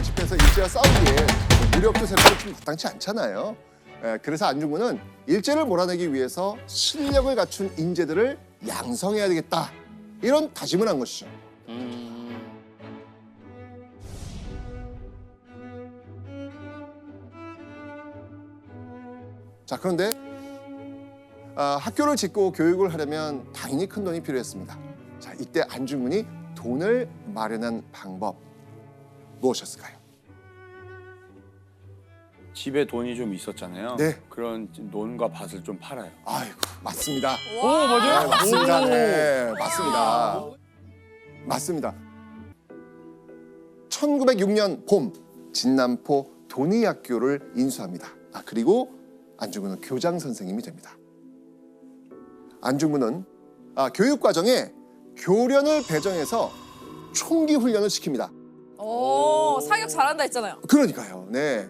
결집해서 일제와 싸우기에 무력도 세력도 좀 마땅치 않잖아요. 그래서 안중근은 일제를 몰아내기 위해서 실력을 갖춘 인재들을 양성해야 되겠다. 이런 다짐을 한 것이죠. 자, 그런데 학교를 짓고 교육을 하려면 당연히 큰 돈이 필요했습니다. 자, 이때 안중근이 돈을 마련한 방법 무엇이었을까요? 집에 돈이 좀 있었잖아요. 네. 그런 논과 밭을 좀 팔아요. 아이고, 맞습니다. 오, 맞아요? 네, 맞습니다. 네, 맞습니다. 맞습니다. 1906년 봄 진남포 돈이학교를 인수합니다. 그리고 안중근은 교장 선생님이 됩니다. 안중근은 교육 과정에 교련을 배정해서 총기 훈련을 시킵니다. 오, 사격 잘한다 했잖아요. 그러니까요. 네.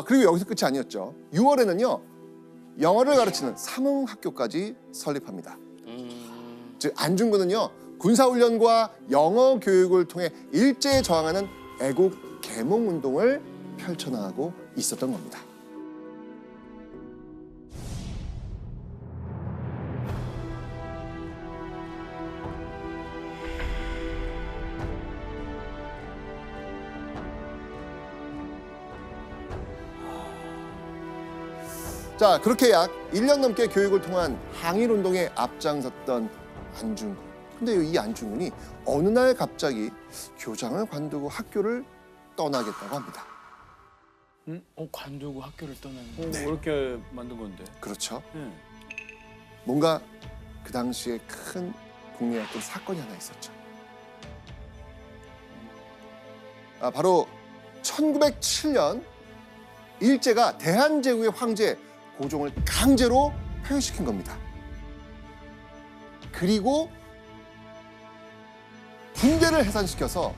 그리고 여기서 끝이 아니었죠. 6월에는요. 영어를 가르치는 삼흥학교까지 설립합니다. 즉 안중근은요. 군사훈련과 영어 교육을 통해 일제에 저항하는 애국 계몽운동을 펼쳐나가고 있었던 겁니다. 자, 그렇게 약 1년 넘게 교육을 통한 항일운동에 앞장섰던 안중근. 근데 이 안중근이 어느 날 갑자기 교장을 관두고 학교를 떠나겠다고 합니다. 관두고 학교를 떠나는. 뭐 이렇게 만든 건데. 그렇죠. 네. 뭔가 그 당시에 큰 국내였던 사건이 하나 있었죠. 바로 1907년 일제가 대한제국의 황제 고종을 강제로 폐위시킨 겁니다. 그리고 군대를 해산시켜서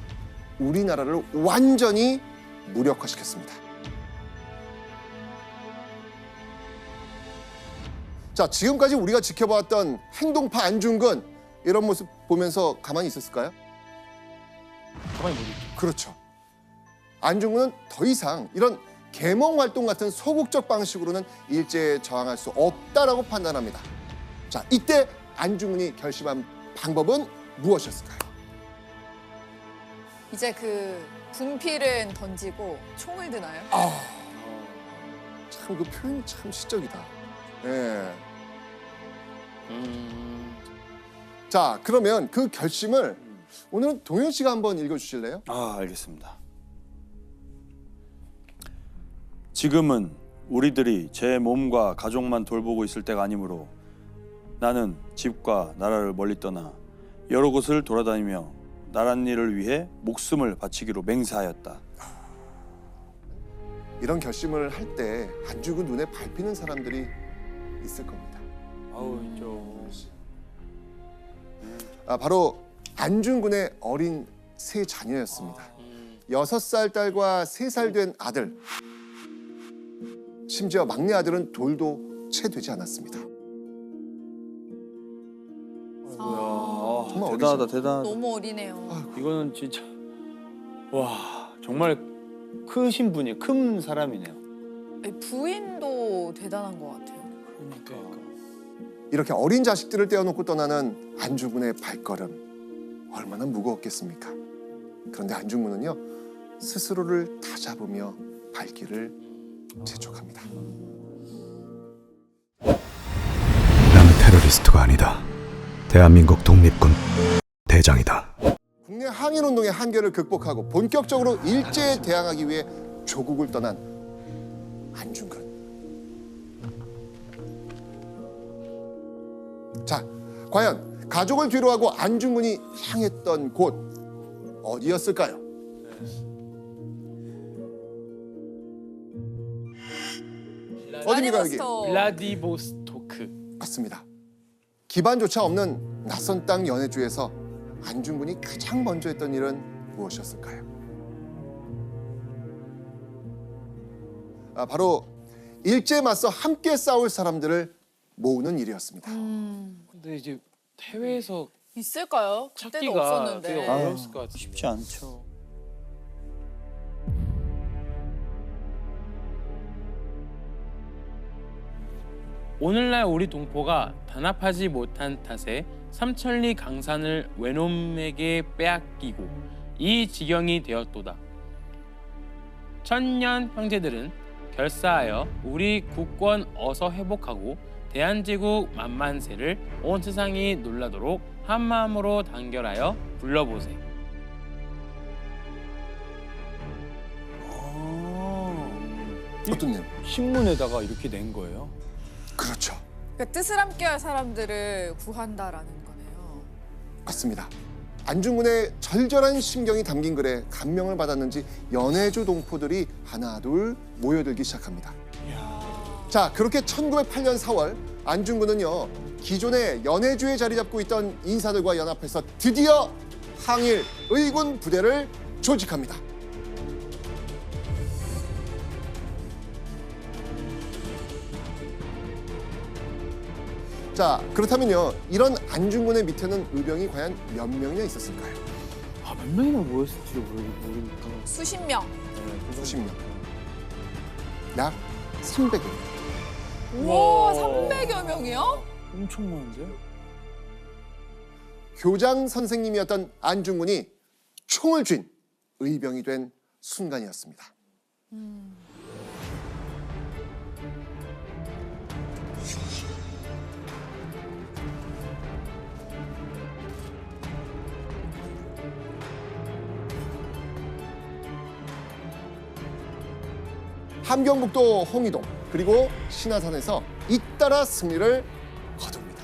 우리나라를 완전히 무력화시켰습니다. 자, 지금까지 우리가 지켜봤던 행동파 안중근, 이런 모습 보면서 가만히 있었을까요? 가만히 못 있죠. 그렇죠. 안중근은 더 이상 이런 계몽 활동 같은 소극적 방식으로는 일제에 저항할 수 없다라고 판단합니다. 자, 이때 안중근이 결심한 방법은 무엇이었을까요? 이제 그 분필은 던지고 총을 드나요? 참 그 표현이 참 시적이다. 예. 자, 그러면 그 결심을 오늘은 동현 씨가 한번 읽어주실래요? 알겠습니다. 지금은 우리들이 제 몸과 가족만 돌보고 있을 때가 아니므로 나는 집과 나라를 멀리 떠나 여러 곳을 돌아다니며 나랏일을 위해 목숨을 바치기로 맹세하였다. 이런 결심을 할 때 안중근 눈에 밟히는 사람들이 있을 겁니다. 있죠. 바로 안중근의 어린 세 자녀였습니다. 6살 딸과 3살 된 아들. 심지어 막내 아들은 돌도 채 되지 않았습니다. 정말 대단하다, 대단하다. 너무 어리네요. 이거는 진짜 정말 크신 분이 큰 사람이네요. 부인도 대단한 것 같아요. 그러니까. 이렇게 어린 자식들을 떼어놓고 떠나는 안중근의 발걸음, 얼마나 무거웠겠습니까? 그런데 안중근은요, 스스로를 다잡으며 발길을 재촉합니다. 나는 테러리스트가 아니다. 대한민국 독립군 대장이다. 국내 항일운동의 한계를 극복하고 본격적으로 일제에 대항하기 위해 조국을 떠난 안중근. 자, 과연 가족을 뒤로하고 안중근이 향했던 곳 어디였을까요? 어디입니까 여기? 블라디보스토크. 맞습니다. 기반조차 없는 낯선 땅 연해주에서 안중근이 가장 먼저 했던 일은 무엇이었을까요? 바로 일제에 맞서 함께 싸울 사람들을 모으는 일이었습니다. 근데 이제 해외에서 있을까요? 그때도 찾기가 없었는데. 되게 어려웠을 것 같은데. 쉽지 않죠. 오늘날 우리 동포가 단합하지 못한 탓에 삼천리 강산을 외놈에게 빼앗기고 이 지경이 되었도다. 천년 형제들은 결사하여 우리 국권 어서 회복하고 대한제국 만만세를 온 세상이 놀라도록 한 마음으로 단결하여 불러보세. 어떤 내용? 신문에다가 이렇게 낸 거예요? 그렇죠. 그러니까 뜻을 함께할 사람들을 구한다라는 거네요. 맞습니다. 안중근의 절절한 심경이 담긴 글에 감명을 받았는지 연해주 동포들이 하나둘 모여들기 시작합니다. 자, 그렇게 1908년 4월 안중근은요, 기존의 연해주에 자리 잡고 있던 인사들과 연합해서 드디어 항일 의군 부대를 조직합니다. 자, 그렇다면요, 이런 안중근의 밑에는 의병이 과연 몇 명이나 있었을까요? 몇 명이나 모였을지 모르니까. 수십 명. 수십 명. 약 300여 명. 우와, 300여 명이요? 엄청 많은데? 교장 선생님이었던 안중근이 총을 쥔 의병이 된 순간이었습니다. 함경북도 홍이동 그리고 신화산에서 잇따라 승리를 거둡니다.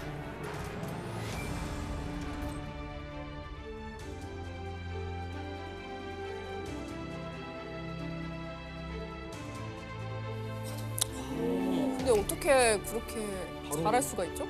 근데 어떻게 그렇게 잘할 수가 있죠?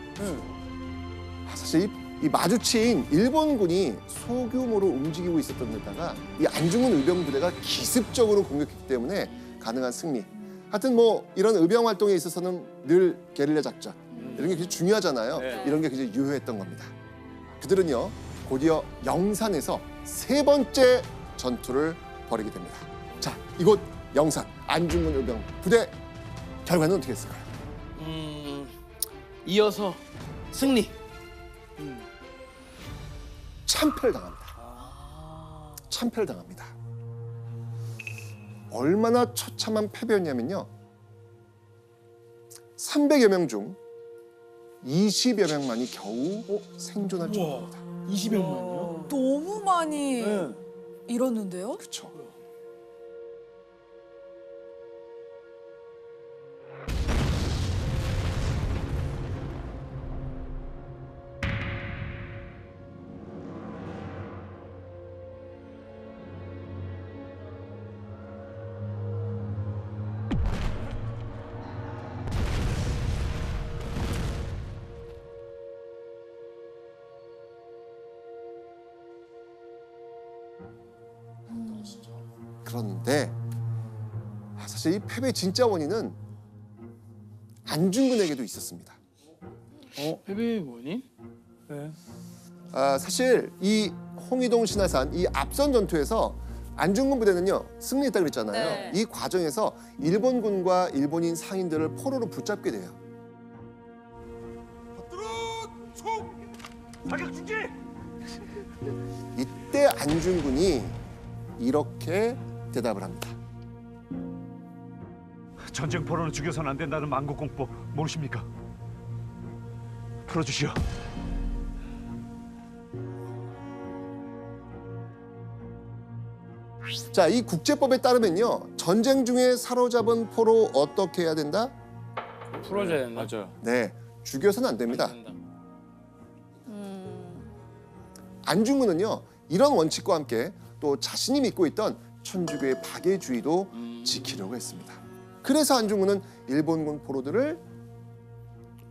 사실 이 마주친 일본군이 소규모로 움직이고 있었던 데다가 이 안중근 의병 부대가 기습적으로 공격했기 때문에 가능한 승리. 하여튼 뭐 이런 의병 활동에 있어서는 늘 게릴라 작전 이런 게 굉장히 중요하잖아요. 네. 이런 게 굉장히 유효했던 겁니다. 그들은요 곧이어 영산에서 세 번째 전투를 벌이게 됩니다. 자, 이곳 영산 안중근 의병 부대 결과는 어떻게 했을까요? 이어서 승리. 참패를 당합니다. 참패를 당합니다. 얼마나 처참한 패배였냐면요. 300여 명 중 20여 명만이 겨우 생존할 정도입니다. 20명만요? 너무 많이 네. 잃었는데요? 그렇죠. 그런데 사실 이 패배 진짜 원인은 안중근에게도 있었습니다. 패배의 원인? 네. 사실 이 홍이동 신화산 이 앞선 전투에서 안중근 부대는요 승리했다 그랬잖아요. 네. 이 과정에서 일본군과 일본인 상인들을 포로로 붙잡게 돼요. 이때 안중근이 이렇게 대답을 합니다. 전쟁 포로는 죽여서는 안 된다는 만국공법 모르십니까? 풀어주시오. 자, 이 국제법에 따르면요 전쟁 중에 사로잡은 포로 어떻게 해야 된다? 풀어줘야 된다. 맞아요. 네, 죽여서는 안 됩니다. 된다. 안중근은요 이런 원칙과 함께 또 자신이 믿고 있던 천주교의 박애주의도 지키려고 했습니다. 그래서 안중근은 일본군 포로들을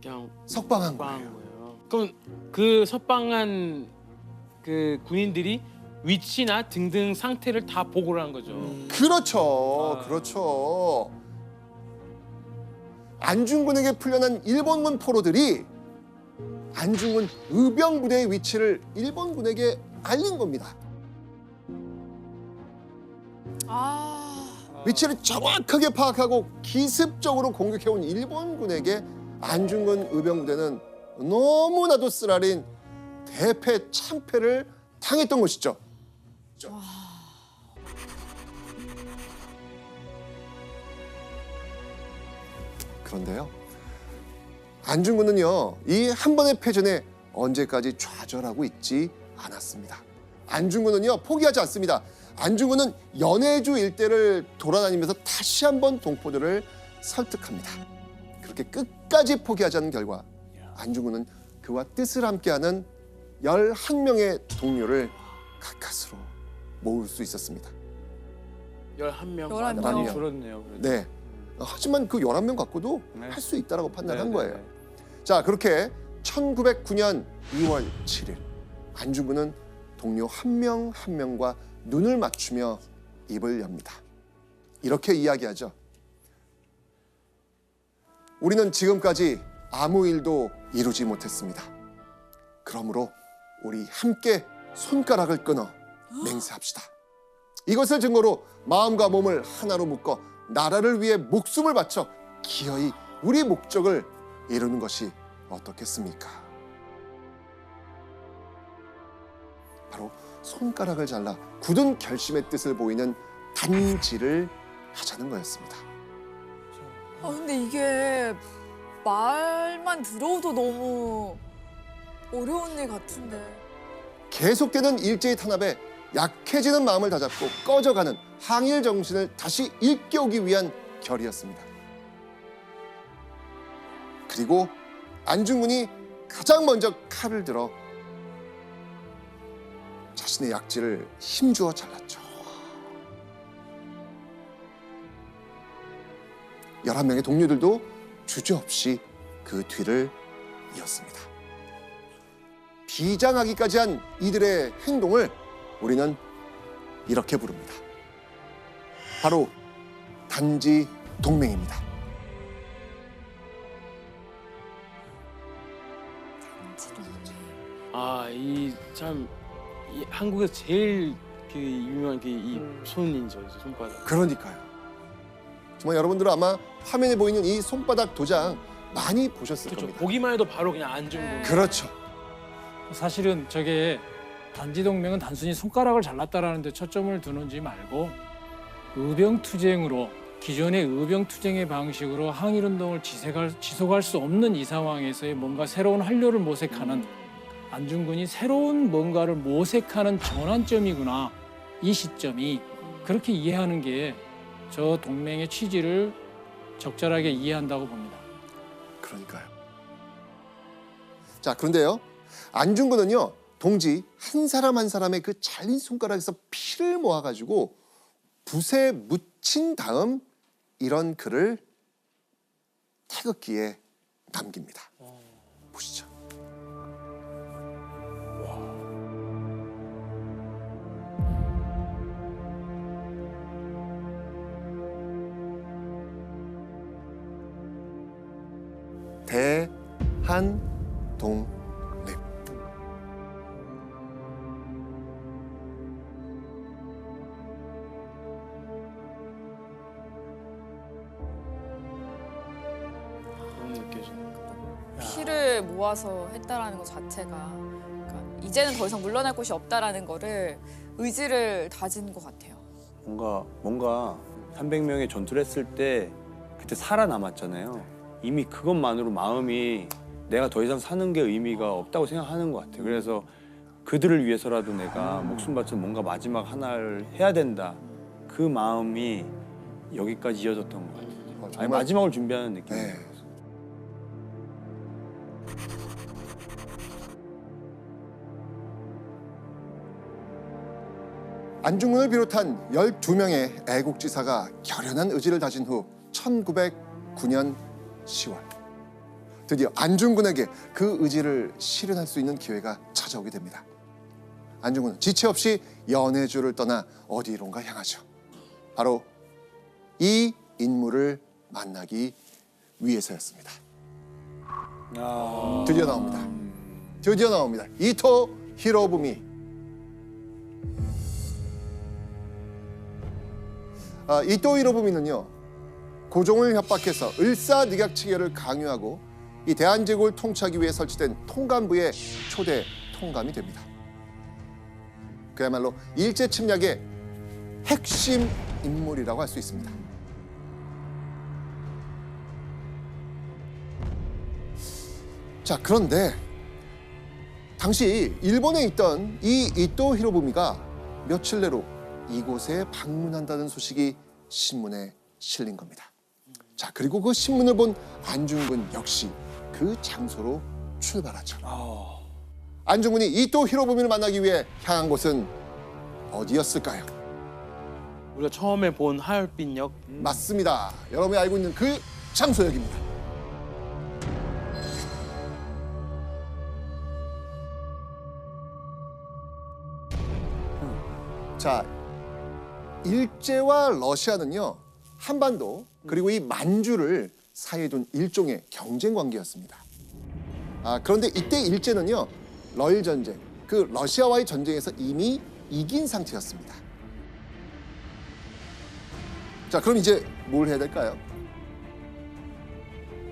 그냥 석방한 석방한 거예요. 거예요. 그럼 그 석방한 그 군인들이 위치나 등등 상태를 다 보고를 한 거죠. 그렇죠, 그렇죠. 안중근에게 풀려난 일본군 포로들이 안중근 의병 부대의 위치를 일본군에게 알린 겁니다. 아, 위치를 정확하게 파악하고 기습적으로 공격해온 일본군에게 안중근 의병부대는 너무나도 쓰라린 대패 참패를 당했던 것이죠. 그런데요, 안중근은요, 이 한 번의 패전에 언제까지 좌절하고 있지 않았습니다. 안중근은요, 포기하지 않습니다. 안중근은 연해주 일대를 돌아다니면서 다시 한번 동포들을 설득합니다. 그렇게 끝까지 포기하지 않은 결과 안중근은 그와 뜻을 함께하는 11명의 동료를 가까스로 모을 수 있었습니다. 11명. 11명. 많이 줄었네요. 그래도. 네. 하지만 그 11명 갖고도 네. 할 수 있다라고 판단한 네, 거예요. 네, 네. 자, 그렇게 1909년 2월 7일 안중근은 동료 한 명 한 명과 눈을 맞추며 입을 엽니다. 이렇게 이야기하죠. 우리는 지금까지 아무 일도 이루지 못했습니다. 그러므로 우리 함께 손가락을 끊어 맹세합시다. 이것을 증거로 마음과 몸을 하나로 묶어 나라를 위해 목숨을 바쳐 기어이 우리 목적을 이루는 것이 어떻겠습니까? 바로 손가락을 잘라 굳은 결심의 뜻을 보이는 단지를 하자는 거였습니다. 근데 이게 말만 들어도 너무 어려운 일 같은데. 계속되는 일제의 탄압에 약해지는 마음을 다잡고 꺼져가는 항일 정신을 다시 일깨우기 위한 결의였습니다. 그리고 안중근이 가장 먼저 칼을 들어 자신의 약지를 힘주어 잘랐죠. 11명의 동료들도 주저없이 그 뒤를 이었습니다. 비장하기까지 한 이들의 행동을 우리는 이렇게 부릅니다. 바로 단지 동맹입니다. 이 참 한국에서 제일 그 유명한 그 이 손이죠, 손바닥. 그러니까요. 정말 여러분들은 아마 화면에 보이는 이 손바닥 도장 많이 보셨을 그렇죠. 겁니다. 보기만 해도 바로 그냥 안중근. 그렇죠. 사실은 저게 단지동맹은 단순히 손가락을 잘랐다라는 데 초점을 두는지 말고 의병투쟁으로 기존의 의병투쟁의 방식으로 항일운동을 지속할 수 없는 이 상황에서의 뭔가 새로운 활로를 모색하는 안중근이 새로운 뭔가를 모색하는 전환점이구나. 이 시점이 그렇게 이해하는 게 저 동맹의 취지를 적절하게 이해한다고 봅니다. 그러니까요. 자, 그런데요. 안중근은요. 동지 한 사람 한 사람의 그 잘린 손가락에서 피를 모아가지고 붓에 묻힌 다음 이런 글을 태극기에 남깁니다. 보시죠. 대한독립. 그런 느껴지네요. 피를 모아서 했다라는 것 자체가 그러니까 이제는 더 이상 물러날 곳이 없다라는 거를 의지를 다진 것 같아요. 뭔가 300명의 전투를 했을 때 그때 살아남았잖아요. 이미 그것만으로 마음이 내가 더 이상 사는 게 의미가 없다고 생각하는 것 같아요. 그래서 그들을 위해서라도 내가 목숨 바쳐 뭔가 마지막 하나를 해야 된다. 그 마음이 여기까지 이어졌던 것 같아요. 아니, 정말 마지막을 준비하는 느낌이에요. 네. 안중근을 비롯한 12명의 애국지사가 결연한 의지를 다진 후 1909년 10월 드디어 안중근에게 그 의지를 실현할 수 있는 기회가 찾아오게 됩니다. 안중근은 지체 없이 연해주를 떠나 어디론가 향하죠. 바로 이 인물을 만나기 위해서였습니다. 드디어 나옵니다. 드디어 나옵니다. 이토 히로부미. 이토 히로부미는요. 고종을 협박해서 을사늑약치계를 강요하고 이 대한제국을 통치하기 위해 설치된 통감부의 초대 통감이 됩니다. 그야말로 일제 침략의 핵심 인물이라고 할 수 있습니다. 자, 그런데 당시 일본에 있던 이 이토 히로부미가 며칠 내로 이곳에 방문한다는 소식이 신문에 실린 겁니다. 자, 그리고 그 신문을 본 안중근 역시 그 장소로 출발하죠. 안중근이 이토 히로부미를 만나기 위해 향한 곳은 어디였을까요? 우리가 처음에 본 하얼빈역. 맞습니다. 여러분이 알고 있는 그 장소역입니다. 자, 일제와 러시아는요, 한반도 그리고 이 만주를 사이에 둔 일종의 경쟁 관계였습니다. 그런데 이때 일제는요, 러일 전쟁, 그 러시아와의 전쟁에서 이미 이긴 상태였습니다. 자, 그럼 이제 뭘 해야 될까요?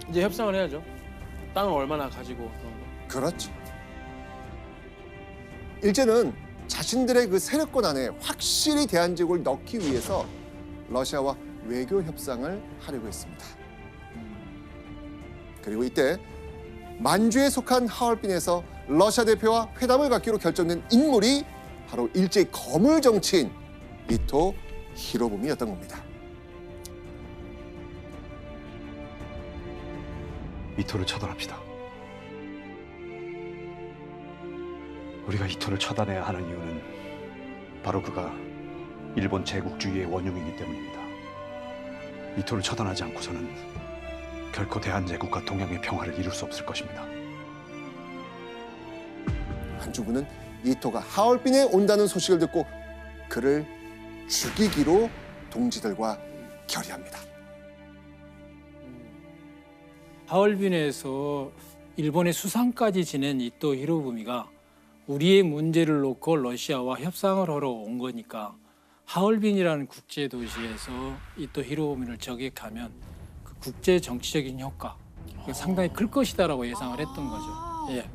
이제 협상을 해야죠. 땅을 얼마나 가지고 그런 거. 그렇죠. 일제는 자신들의 그 세력권 안에 확실히 대한제국을 넣기 위해서 러시아와 외교 협상을 하려고 했습니다. 그리고 이때 만주에 속한 하얼빈에서 러시아 대표와 회담을 갖기로 결정된 인물이 바로 일제의 거물 정치인 이토 히로부미였던 겁니다. 이토를 처단합시다. 우리가 이토를 처단해야 하는 이유는 바로 그가 일본 제국주의의 원흉이기 때문입니다. 이토를 처단하지 않고서는 결코 대한제국과 동양의 평화를 이룰 수 없을 것입니다. 안중근은 이토가 하얼빈에 온다는 소식을 듣고 그를 죽이기로 동지들과 결의합니다. 하얼빈에서 일본의 수상까지 지낸 이토 히로부미가 우리의 문제를 놓고 러시아와 협상을 하러 온 거니까 하얼빈이라는 국제 도시에서 이토 히로부미를 저격하면 그 국제 정치적인 효과 상당히 클 것이다라고 예상을 했던 거죠. 예.